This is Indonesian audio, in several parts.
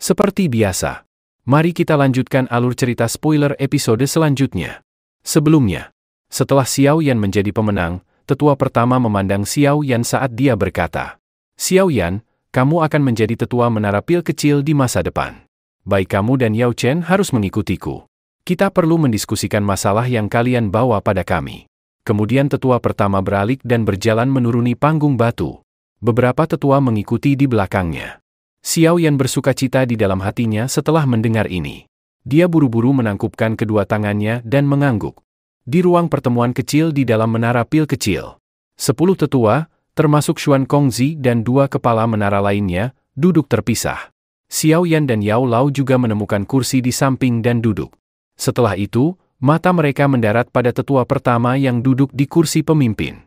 Seperti biasa, mari kita lanjutkan alur cerita spoiler episode selanjutnya. Sebelumnya, setelah Xiao Yan menjadi pemenang, tetua pertama memandang Xiao Yan saat dia berkata, "Xiao Yan, kamu akan menjadi tetua menara pil kecil di masa depan. Baik kamu dan Yao Chen harus mengikutiku. Kita perlu mendiskusikan masalah yang kalian bawa pada kami." Kemudian tetua pertama beralih dan berjalan menuruni panggung batu. Beberapa tetua mengikuti di belakangnya. Xiao Yan bersukacita di dalam hatinya setelah mendengar ini. Dia buru-buru menangkupkan kedua tangannya dan mengangguk. Di ruang pertemuan kecil di dalam menara pil kecil, 10 tetua, termasuk Xuan Kongzi dan 2 kepala menara lainnya, duduk terpisah. Xiao Yan dan Yao Lao juga menemukan kursi di samping dan duduk. Setelah itu, mata mereka mendarat pada tetua pertama yang duduk di kursi pemimpin.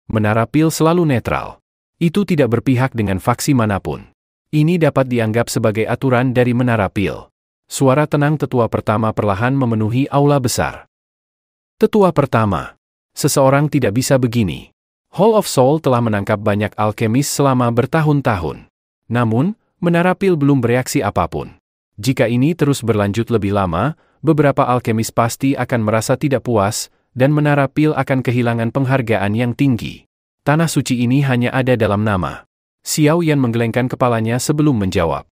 Menara pil selalu netral. Itu tidak berpihak dengan faksi manapun. Ini dapat dianggap sebagai aturan dari menara pil. Suara tenang tetua pertama perlahan memenuhi aula besar. Tetua pertama. Seseorang tidak bisa begini. Hall of Soul telah menangkap banyak alkemis selama bertahun-tahun. Namun, menara pil belum bereaksi apapun. Jika ini terus berlanjut lebih lama, beberapa alkemis pasti akan merasa tidak puas, dan menara pil akan kehilangan penghargaan yang tinggi. Tanah suci ini hanya ada dalam nama. Xiao Yan menggelengkan kepalanya sebelum menjawab.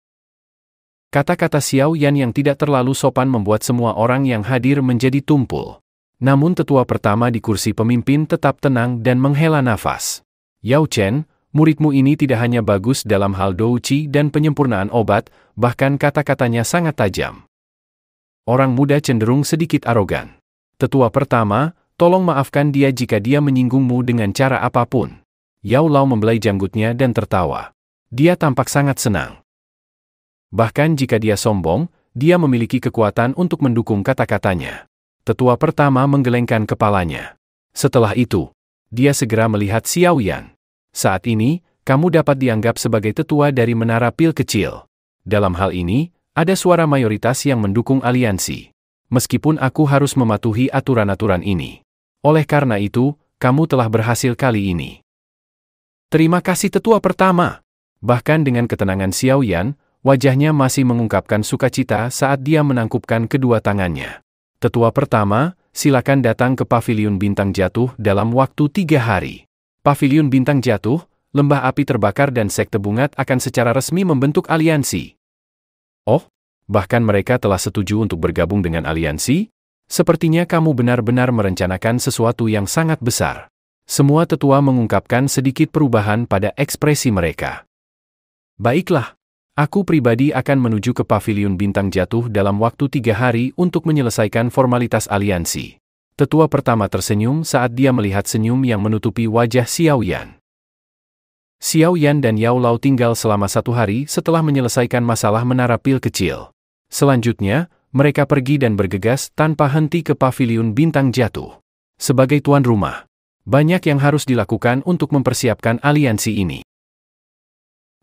Kata-kata Xiao Yan yang tidak terlalu sopan membuat semua orang yang hadir menjadi tumpul. Namun tetua pertama di kursi pemimpin tetap tenang dan menghela nafas. Yao Chen, muridmu ini tidak hanya bagus dalam hal douqi dan penyempurnaan obat, bahkan kata-katanya sangat tajam. Orang muda cenderung sedikit arogan. Tetua pertama, tolong maafkan dia jika dia menyinggungmu dengan cara apapun. Yao Lao membelai janggutnya dan tertawa. Dia tampak sangat senang. Bahkan jika dia sombong, dia memiliki kekuatan untuk mendukung kata-katanya. Tetua pertama menggelengkan kepalanya. Setelah itu, dia segera melihat Xiao Yan. Saat ini, kamu dapat dianggap sebagai tetua dari menara pil kecil. Dalam hal ini, ada suara mayoritas yang mendukung aliansi. Meskipun aku harus mematuhi aturan-aturan ini. Oleh karena itu, kamu telah berhasil kali ini. Terima kasih tetua pertama. Bahkan dengan ketenangan Xiao Yan, wajahnya masih mengungkapkan sukacita saat dia menangkupkan kedua tangannya. Tetua pertama, silakan datang ke Paviliun Bintang Jatuh dalam waktu 3 hari. Paviliun Bintang Jatuh, Lembah Api Terbakar dan Sekte Bungat akan secara resmi membentuk aliansi. Oh, bahkan mereka telah setuju untuk bergabung dengan aliansi? Sepertinya kamu benar-benar merencanakan sesuatu yang sangat besar. Semua tetua mengungkapkan sedikit perubahan pada ekspresi mereka. Baiklah, aku pribadi akan menuju ke Paviliun Bintang Jatuh dalam waktu 3 hari untuk menyelesaikan formalitas aliansi. Tetua pertama tersenyum saat dia melihat senyum yang menutupi wajah Xiao Yan. Xiao Yan dan Yao Lao tinggal selama 1 hari setelah menyelesaikan masalah menara pil kecil. Selanjutnya, mereka pergi dan bergegas tanpa henti ke Paviliun Bintang Jatuh. Sebagai tuan rumah, banyak yang harus dilakukan untuk mempersiapkan aliansi ini.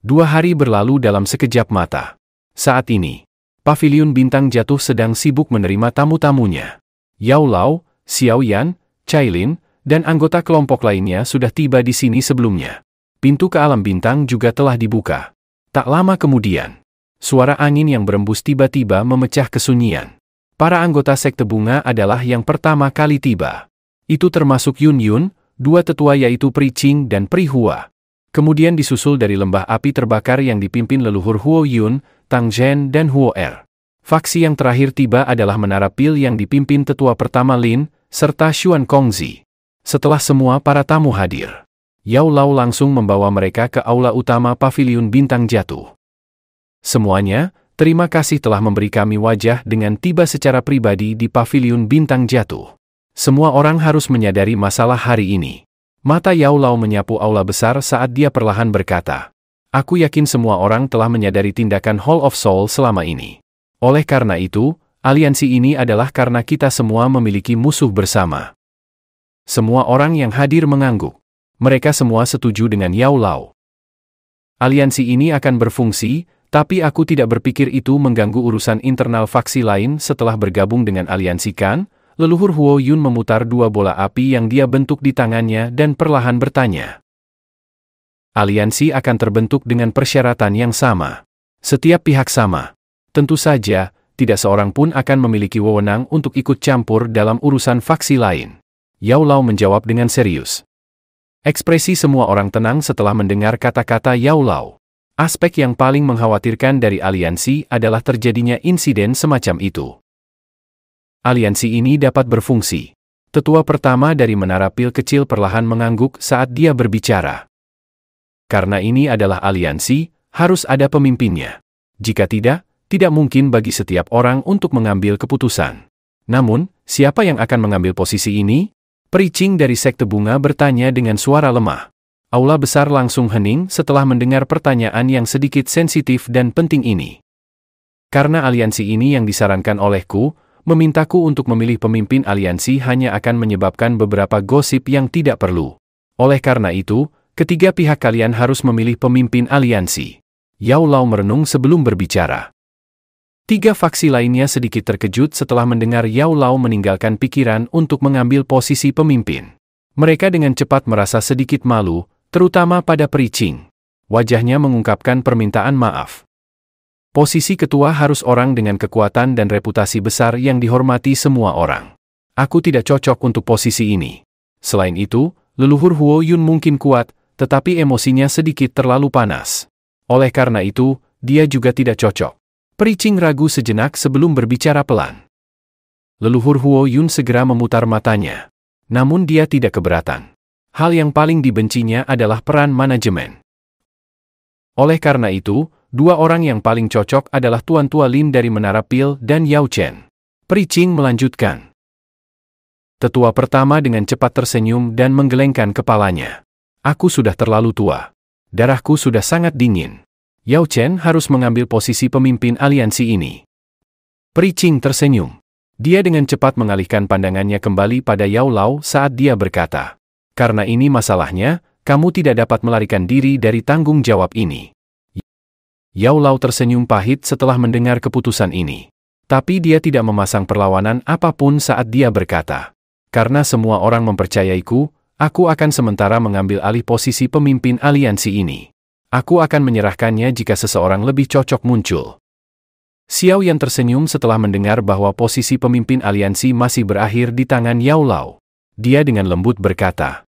2 hari berlalu dalam sekejap mata. Saat ini, Paviliun Bintang Jatuh sedang sibuk menerima tamu-tamunya. Yao Lao, Xiao Yan, Cailin, dan anggota kelompok lainnya sudah tiba di sini sebelumnya. Pintu ke alam bintang juga telah dibuka. Tak lama kemudian, suara angin yang berembus tiba-tiba memecah kesunyian. Para anggota Sekte Bunga adalah yang pertama kali tiba. Itu termasuk Yun Yun, 2 tetua yaitu Pri Ching dan Pri Hua. Kemudian disusul dari Lembah Api Terbakar yang dipimpin leluhur Huo Yun, Tang Zhen dan Huo Er. Faksi yang terakhir tiba adalah Menara Pil yang dipimpin tetua pertama Lin, serta Xuan Kongzi. Setelah semua para tamu hadir, Yao Lao langsung membawa mereka ke aula utama Paviliun Bintang Jatuh. Semuanya, terima kasih telah memberi kami wajah dengan tiba secara pribadi di Paviliun Bintang Jatuh. Semua orang harus menyadari masalah hari ini. Mata Yao Lao menyapu aula besar saat dia perlahan berkata, "Aku yakin semua orang telah menyadari tindakan Hall of Soul selama ini. Oleh karena itu, aliansi ini adalah karena kita semua memiliki musuh bersama." Semua orang yang hadir mengangguk. Mereka semua setuju dengan Yao Lao. Aliansi ini akan berfungsi, tapi aku tidak berpikir itu mengganggu urusan internal faksi lain setelah bergabung dengan aliansi kan? Leluhur Huo Yun memutar 2 bola api yang dia bentuk di tangannya dan perlahan bertanya. Aliansi akan terbentuk dengan persyaratan yang sama. Setiap pihak sama. Tentu saja, tidak seorang pun akan memiliki wewenang untuk ikut campur dalam urusan faksi lain. Yao Lao menjawab dengan serius. Ekspresi semua orang tenang setelah mendengar kata-kata Yao Lao. Aspek yang paling mengkhawatirkan dari aliansi adalah terjadinya insiden semacam itu. Aliansi ini dapat berfungsi. Tetua pertama dari menara pil kecil perlahan mengangguk saat dia berbicara. Karena ini adalah aliansi, harus ada pemimpinnya. Jika tidak mungkin bagi setiap orang untuk mengambil keputusan. Namun, siapa yang akan mengambil posisi ini? Pericing dari sekte bunga bertanya dengan suara lemah. Aula besar langsung hening setelah mendengar pertanyaan yang sedikit sensitif dan penting ini. Karena aliansi ini yang disarankan olehku, memintaku untuk memilih pemimpin aliansi hanya akan menyebabkan beberapa gosip yang tidak perlu. Oleh karena itu, ketiga pihak kalian harus memilih pemimpin aliansi. Yao Lao merenung sebelum berbicara. Tiga faksi lainnya sedikit terkejut setelah mendengar Yao Lao meninggalkan pikiran untuk mengambil posisi pemimpin. Mereka dengan cepat merasa sedikit malu, terutama pada Pericing. Wajahnya mengungkapkan permintaan maaf. Posisi ketua harus orang dengan kekuatan dan reputasi besar yang dihormati semua orang. Aku tidak cocok untuk posisi ini. Selain itu, leluhur Huo Yun mungkin kuat, tetapi emosinya sedikit terlalu panas. Oleh karena itu, dia juga tidak cocok. Pericing ragu sejenak sebelum berbicara pelan. Leluhur Huo Yun segera memutar matanya. Namun dia tidak keberatan. Hal yang paling dibencinya adalah peran manajemen. Oleh karena itu, dua orang yang paling cocok adalah Tuan Tua Lin dari Menara Pil dan Yao Chen. Pericing melanjutkan. Tetua pertama dengan cepat tersenyum dan menggelengkan kepalanya. Aku sudah terlalu tua. Darahku sudah sangat dingin. Yao Chen harus mengambil posisi pemimpin aliansi ini. Pericing tersenyum. Dia dengan cepat mengalihkan pandangannya kembali pada Yao Lao saat dia berkata, "Karena ini masalahnya, kamu tidak dapat melarikan diri dari tanggung jawab ini." Yao Lao tersenyum pahit setelah mendengar keputusan ini. Tapi dia tidak memasang perlawanan apapun saat dia berkata, "Karena semua orang mempercayaiku, aku akan sementara mengambil alih posisi pemimpin aliansi ini. Aku akan menyerahkannya jika seseorang lebih cocok muncul." Xiao Yan tersenyum setelah mendengar bahwa posisi pemimpin aliansi masih berakhir di tangan Yao Lao. Dia dengan lembut berkata,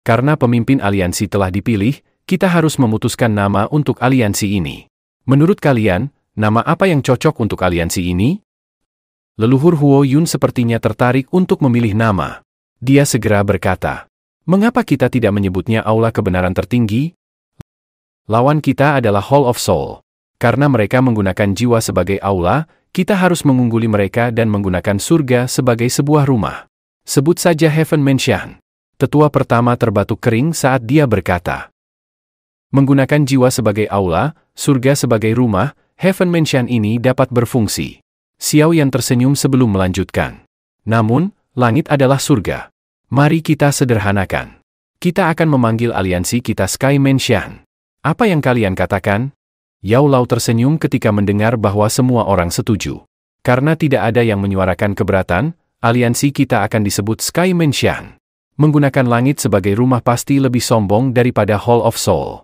"Karena pemimpin aliansi telah dipilih, kita harus memutuskan nama untuk aliansi ini. Menurut kalian, nama apa yang cocok untuk aliansi ini?" Leluhur Huo Yun sepertinya tertarik untuk memilih nama. Dia segera berkata, "Mengapa kita tidak menyebutnya Aula Kebenaran Tertinggi? Lawan kita adalah Hall of Soul. Karena mereka menggunakan jiwa sebagai aula, kita harus mengungguli mereka dan menggunakan surga sebagai sebuah rumah. Sebut saja Heaven Mansion." Tetua pertama terbatuk kering saat dia berkata, "Menggunakan jiwa sebagai aula, surga sebagai rumah, Heaven Mansion ini dapat berfungsi." Xiao Yan tersenyum sebelum melanjutkan. "Namun, langit adalah surga. Mari kita sederhanakan. Kita akan memanggil aliansi kita Sky Mansion. Apa yang kalian katakan?" Yao Lao tersenyum ketika mendengar bahwa semua orang setuju. Karena tidak ada yang menyuarakan keberatan, aliansi kita akan disebut Sky Mansion. Menggunakan langit sebagai rumah pasti lebih sombong daripada Hall of Soul.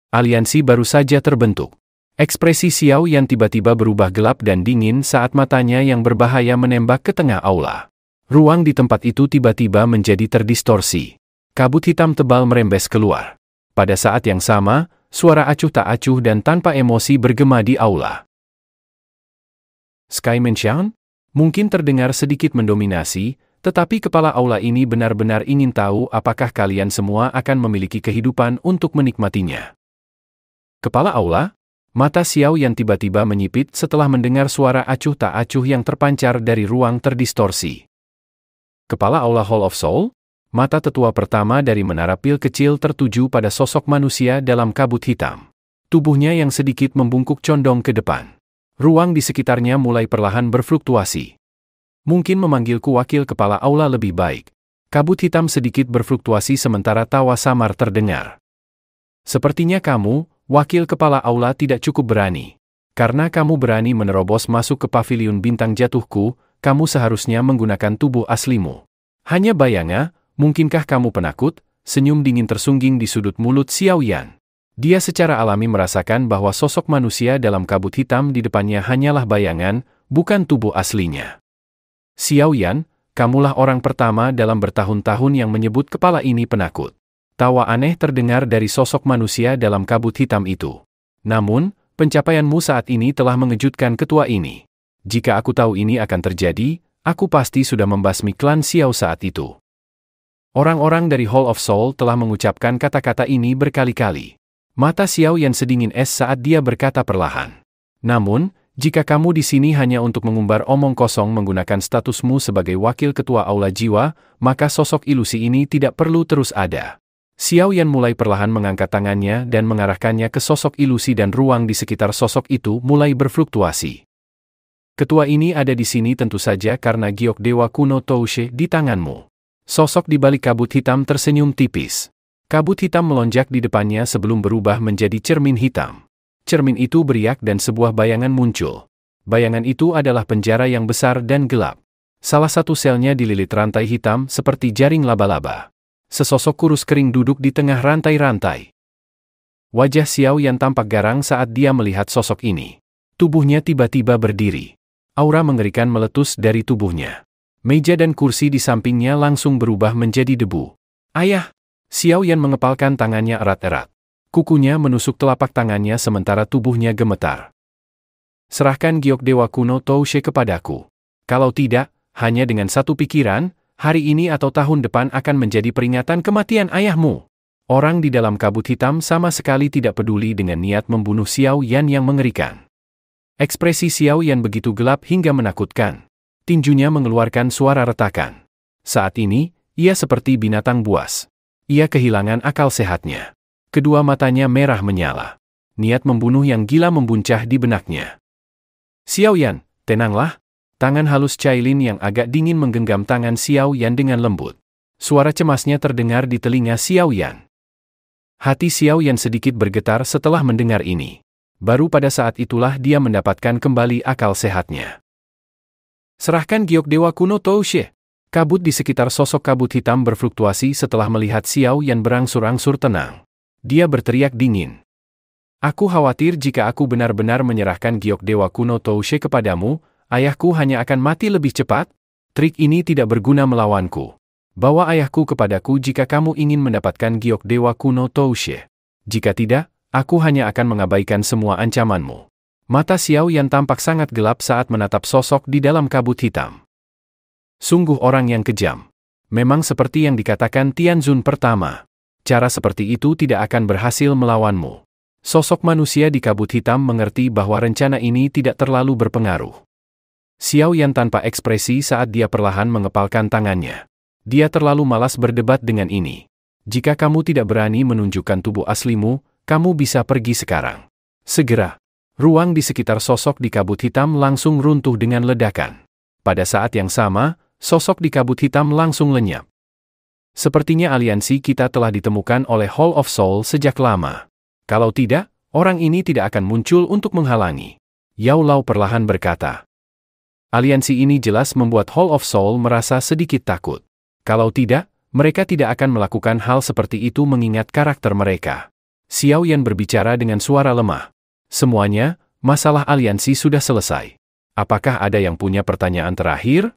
Aliansi baru saja terbentuk. Ekspresi Xiao Yan tiba-tiba berubah gelap dan dingin saat matanya yang berbahaya menembak ke tengah aula. Ruang di tempat itu tiba-tiba menjadi terdistorsi. Kabut hitam tebal merembes keluar. Pada saat yang sama, suara acuh tak acuh dan tanpa emosi bergema di aula. Sky Mansion? Mungkin terdengar sedikit mendominasi, tetapi kepala aula ini benar-benar ingin tahu apakah kalian semua akan memiliki kehidupan untuk menikmatinya. Kepala aula? Mata Xiao yang tiba-tiba menyipit setelah mendengar suara acuh tak acuh yang terpancar dari ruang terdistorsi. Kepala aula Hall of Soul? Mata tetua pertama dari menara pil kecil tertuju pada sosok manusia dalam kabut hitam. Tubuhnya yang sedikit membungkuk condong ke depan. Ruang di sekitarnya mulai perlahan berfluktuasi. Mungkin memanggilku wakil kepala aula lebih baik. Kabut hitam sedikit berfluktuasi sementara tawa samar terdengar. Sepertinya kamu, wakil kepala aula tidak cukup berani. Karena kamu berani menerobos masuk ke paviliun bintang jatuhku, kamu seharusnya menggunakan tubuh aslimu. Hanya bayanga, mungkinkah kamu penakut? Senyum dingin tersungging di sudut mulut Xiao Yan. Dia secara alami merasakan bahwa sosok manusia dalam kabut hitam di depannya hanyalah bayangan, bukan tubuh aslinya. Xiao Yan, kamulah orang pertama dalam bertahun-tahun yang menyebut kepala ini penakut. Tawa aneh terdengar dari sosok manusia dalam kabut hitam itu. Namun, pencapaianmu saat ini telah mengejutkan ketua ini. Jika aku tahu ini akan terjadi, aku pasti sudah membasmi klan Xiao saat itu. Orang-orang dari Hall of Soul telah mengucapkan kata-kata ini berkali-kali. Mata Xiao Yan sedingin es saat dia berkata perlahan. Namun, jika kamu di sini hanya untuk mengumbar omong kosong menggunakan statusmu sebagai wakil ketua Aula Jiwa, maka sosok ilusi ini tidak perlu terus ada. Xiao Yan mulai perlahan mengangkat tangannya dan mengarahkannya ke sosok ilusi dan ruang di sekitar sosok itu mulai berfluktuasi. Ketua ini ada di sini tentu saja karena giok dewa kuno Touche di tanganmu. Sosok di balik kabut hitam tersenyum tipis. Kabut hitam melonjak di depannya sebelum berubah menjadi cermin hitam. Cermin itu beriak dan sebuah bayangan muncul. Bayangan itu adalah penjara yang besar dan gelap. Salah satu selnya dililit rantai hitam seperti jaring laba-laba. Sesosok kurus kering duduk di tengah rantai-rantai. Wajah Xiao Yan tampak garang saat dia melihat sosok ini. Tubuhnya tiba-tiba berdiri. Aura mengerikan meletus dari tubuhnya. Meja dan kursi di sampingnya langsung berubah menjadi debu. Ayah! Xiao Yan mengepalkan tangannya erat-erat. Kukunya menusuk telapak tangannya sementara tubuhnya gemetar. Serahkan giok dewa kuno Touche kepadaku. Kalau tidak, hanya dengan satu pikiran, hari ini atau tahun depan akan menjadi peringatan kematian ayahmu. Orang di dalam kabut hitam sama sekali tidak peduli dengan niat membunuh Xiao Yan yang mengerikan. Ekspresi Xiao Yan begitu gelap hingga menakutkan. Tinjunya mengeluarkan suara retakan. Saat ini, ia seperti binatang buas. Ia kehilangan akal sehatnya. Kedua matanya merah menyala. Niat membunuh yang gila membuncah di benaknya. Xiao Yan, tenanglah. Tangan halus Cailin yang agak dingin menggenggam tangan Xiao Yan dengan lembut. Suara cemasnya terdengar di telinga Xiao Yan. Hati Xiao Yan sedikit bergetar setelah mendengar ini. Baru pada saat itulah dia mendapatkan kembali akal sehatnya. Serahkan giok dewa kuno Touche. Kabut di sekitar sosok kabut hitam berfluktuasi setelah melihat Xiao Yan berangsur-angsur tenang. Dia berteriak dingin. Aku khawatir jika aku benar-benar menyerahkan giok dewa kuno Touche kepadamu, ayahku hanya akan mati lebih cepat. Trik ini tidak berguna melawanku. Bawa ayahku kepadaku jika kamu ingin mendapatkan giok dewa kuno Touche. Jika tidak, aku hanya akan mengabaikan semua ancamanmu. Mata Xiao Yan tampak sangat gelap saat menatap sosok di dalam kabut hitam. Sungguh orang yang kejam. Memang seperti yang dikatakan Tianzun pertama. Cara seperti itu tidak akan berhasil melawanmu. Sosok manusia di kabut hitam mengerti bahwa rencana ini tidak terlalu berpengaruh. Xiao Yan tanpa ekspresi saat dia perlahan mengepalkan tangannya. Dia terlalu malas berdebat dengan ini. Jika kamu tidak berani menunjukkan tubuh aslimu, kamu bisa pergi sekarang. Segera. Ruang di sekitar sosok di kabut hitam langsung runtuh dengan ledakan. Pada saat yang sama, sosok di kabut hitam langsung lenyap. Sepertinya aliansi kita telah ditemukan oleh Hall of Soul sejak lama. Kalau tidak, orang ini tidak akan muncul untuk menghalangi. Yao Lao perlahan berkata. Aliansi ini jelas membuat Hall of Soul merasa sedikit takut. Kalau tidak, mereka tidak akan melakukan hal seperti itu mengingat karakter mereka. Xiao Yan berbicara dengan suara lemah. Semuanya, masalah aliansi sudah selesai. Apakah ada yang punya pertanyaan terakhir?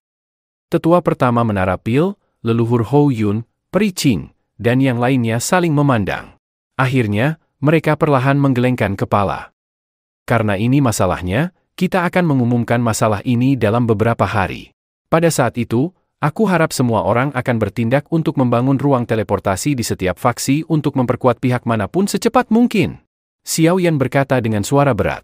Tetua pertama Menara Pil, leluhur Hou Yun, Pri Qing, dan yang lainnya saling memandang. Akhirnya, mereka perlahan menggelengkan kepala. Karena ini masalahnya, kita akan mengumumkan masalah ini dalam beberapa hari. Pada saat itu, aku harap semua orang akan bertindak untuk membangun ruang teleportasi di setiap faksi untuk memperkuat pihak manapun secepat mungkin. Xiao Yan berkata dengan suara berat.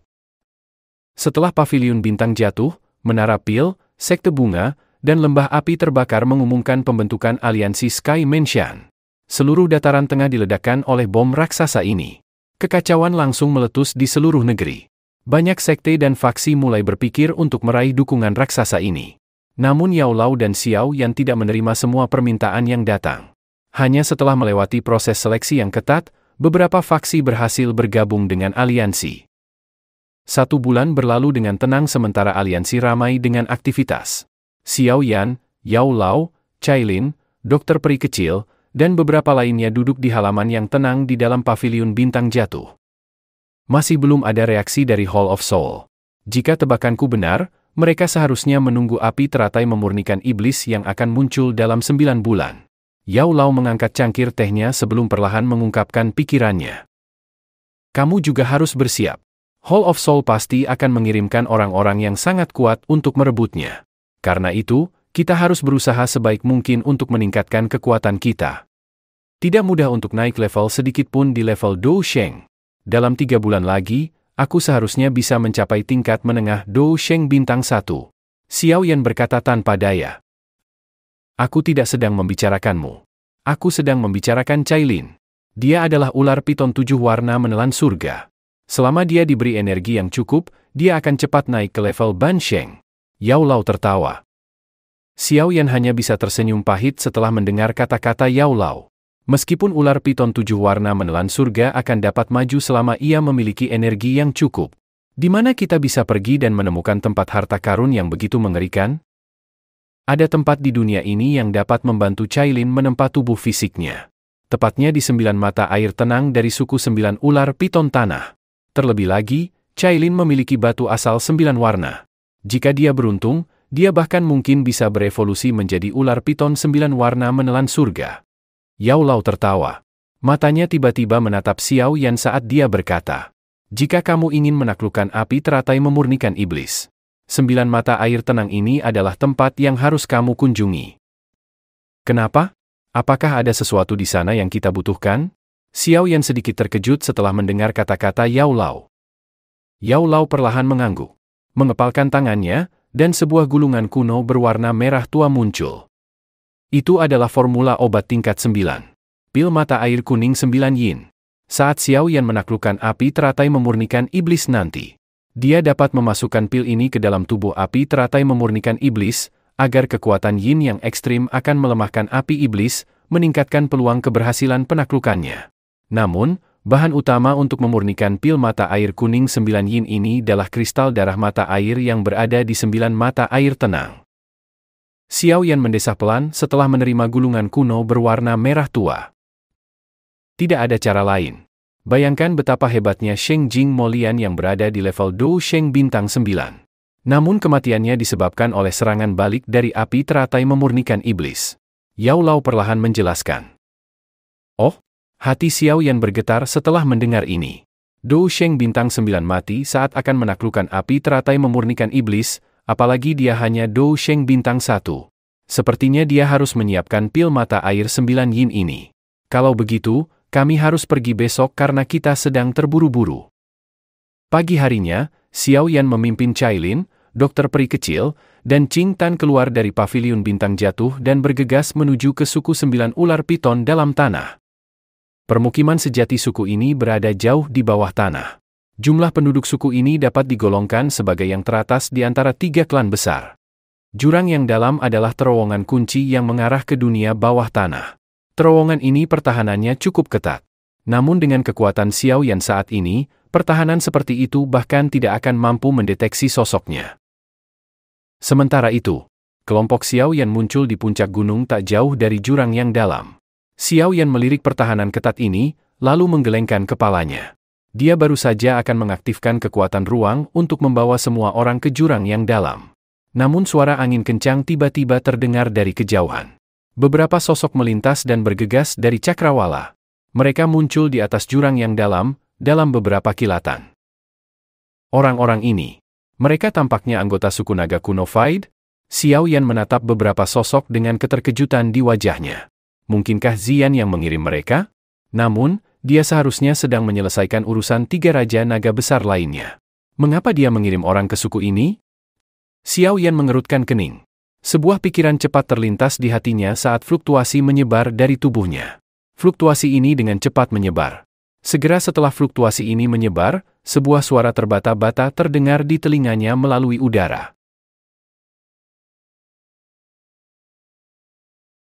Setelah paviliun bintang jatuh, Menara Pil, Sekte Bunga, dan Lembah Api terbakar mengumumkan pembentukan aliansi Sky Mansion. Seluruh dataran tengah diledakkan oleh bom raksasa ini. Kekacauan langsung meletus di seluruh negeri. Banyak sekte dan faksi mulai berpikir untuk meraih dukungan raksasa ini. Namun Yao Lao dan Xiao Yan tidak menerima semua permintaan yang datang. Hanya setelah melewati proses seleksi yang ketat, beberapa faksi berhasil bergabung dengan aliansi. 1 bulan berlalu dengan tenang sementara aliansi ramai dengan aktivitas. Xiao Yan, Yao Lao, Cailin, Dokter Peri Kecil, dan beberapa lainnya duduk di halaman yang tenang di dalam paviliun bintang jatuh. Masih belum ada reaksi dari Hall of Soul. Jika tebakanku benar, mereka seharusnya menunggu api teratai memurnikan iblis yang akan muncul dalam 9 bulan. Yao Lao mengangkat cangkir tehnya sebelum perlahan mengungkapkan pikirannya. Kamu juga harus bersiap. Hall of Soul pasti akan mengirimkan orang-orang yang sangat kuat untuk merebutnya. Karena itu, kita harus berusaha sebaik mungkin untuk meningkatkan kekuatan kita. Tidak mudah untuk naik level sedikit pun di level Dou Sheng. Dalam 3 bulan lagi, aku seharusnya bisa mencapai tingkat menengah Dou Sheng bintang 1. Xiao Yan berkata tanpa daya. Aku tidak sedang membicarakanmu. Aku sedang membicarakan Cailin. Dia adalah ular piton 7 warna menelan surga. Selama dia diberi energi yang cukup, dia akan cepat naik ke level Ban Sheng. Yao Lao tertawa. Xiao Yan hanya bisa tersenyum pahit setelah mendengar kata-kata Yao Lao. Meskipun ular piton 7 warna menelan surga akan dapat maju selama ia memiliki energi yang cukup. Di mana kita bisa pergi dan menemukan tempat harta karun yang begitu mengerikan? Ada tempat di dunia ini yang dapat membantu Cailin menempa tubuh fisiknya. Tepatnya di 9 mata air tenang dari suku 9 ular piton tanah. Terlebih lagi, Cailin memiliki batu asal 9 warna. Jika dia beruntung, dia bahkan mungkin bisa berevolusi menjadi ular piton 9 warna menelan surga. Yao Lao tertawa. Matanya tiba-tiba menatap Xiao Yan saat dia berkata, jika kamu ingin menaklukkan api teratai memurnikan iblis, 9 mata air tenang ini adalah tempat yang harus kamu kunjungi. Kenapa? Apakah ada sesuatu di sana yang kita butuhkan? Xiao Yan sedikit terkejut setelah mendengar kata-kata Yao Lao. Yao Lao perlahan mengangguk, mengepalkan tangannya, dan sebuah gulungan kuno berwarna merah tua muncul. Itu adalah formula obat tingkat 9. Pil mata air kuning 9 yin. Saat Xiao Yan menaklukkan api teratai memurnikan iblis nanti, dia dapat memasukkan pil ini ke dalam tubuh api teratai memurnikan iblis, agar kekuatan yin yang ekstrim akan melemahkan api iblis, meningkatkan peluang keberhasilan penaklukannya. Namun, bahan utama untuk memurnikan pil mata air kuning 9 yin ini adalah kristal darah mata air yang berada di 9 mata air tenang. Xiao Yan mendesah pelan setelah menerima gulungan kuno berwarna merah tua. Tidak ada cara lain. Bayangkan betapa hebatnya Sheng Jing Molian yang berada di level Dou Sheng bintang 9. Namun kematiannya disebabkan oleh serangan balik dari api teratai memurnikan iblis. Yao Lao perlahan menjelaskan. Oh? Hati Xiao Yan bergetar setelah mendengar ini. Dou Sheng bintang 9 mati saat akan menaklukkan api teratai memurnikan iblis, apalagi dia hanya Dou Sheng bintang 1. Sepertinya dia harus menyiapkan pil mata air 9 yin ini. Kalau begitu, kami harus pergi besok karena kita sedang terburu-buru. Pagi harinya, Xiao Yan memimpin Cailin, dokter peri kecil, dan Qing Tan keluar dari paviliun bintang jatuh dan bergegas menuju ke suku 9 ular piton dalam tanah. Permukiman sejati suku ini berada jauh di bawah tanah. Jumlah penduduk suku ini dapat digolongkan sebagai yang teratas di antara 3 klan besar. Jurang yang dalam adalah terowongan kunci yang mengarah ke dunia bawah tanah. Terowongan ini pertahanannya cukup ketat. Namun dengan kekuatan Xiao Yan saat ini, pertahanan seperti itu bahkan tidak akan mampu mendeteksi sosoknya. Sementara itu, kelompok Xiao Yan muncul di puncak gunung tak jauh dari jurang yang dalam. Xiao Yan melirik pertahanan ketat ini, lalu menggelengkan kepalanya. Dia baru saja akan mengaktifkan kekuatan ruang untuk membawa semua orang ke jurang yang dalam. Namun suara angin kencang tiba-tiba terdengar dari kejauhan. Beberapa sosok melintas dan bergegas dari cakrawala. Mereka muncul di atas jurang yang dalam beberapa kilatan. Orang-orang ini, mereka tampaknya anggota suku naga kuno Faid. Xiao Yan menatap beberapa sosok dengan keterkejutan di wajahnya. Mungkinkah Zian yang mengirim mereka? Namun, dia seharusnya sedang menyelesaikan urusan 3 raja naga besar lainnya. Mengapa dia mengirim orang ke suku ini? Xiao Yan mengerutkan kening. Sebuah pikiran cepat terlintas di hatinya saat fluktuasi menyebar dari tubuhnya. Fluktuasi ini dengan cepat menyebar. Segera setelah fluktuasi ini menyebar, sebuah suara terbata-bata terdengar di telinganya melalui udara.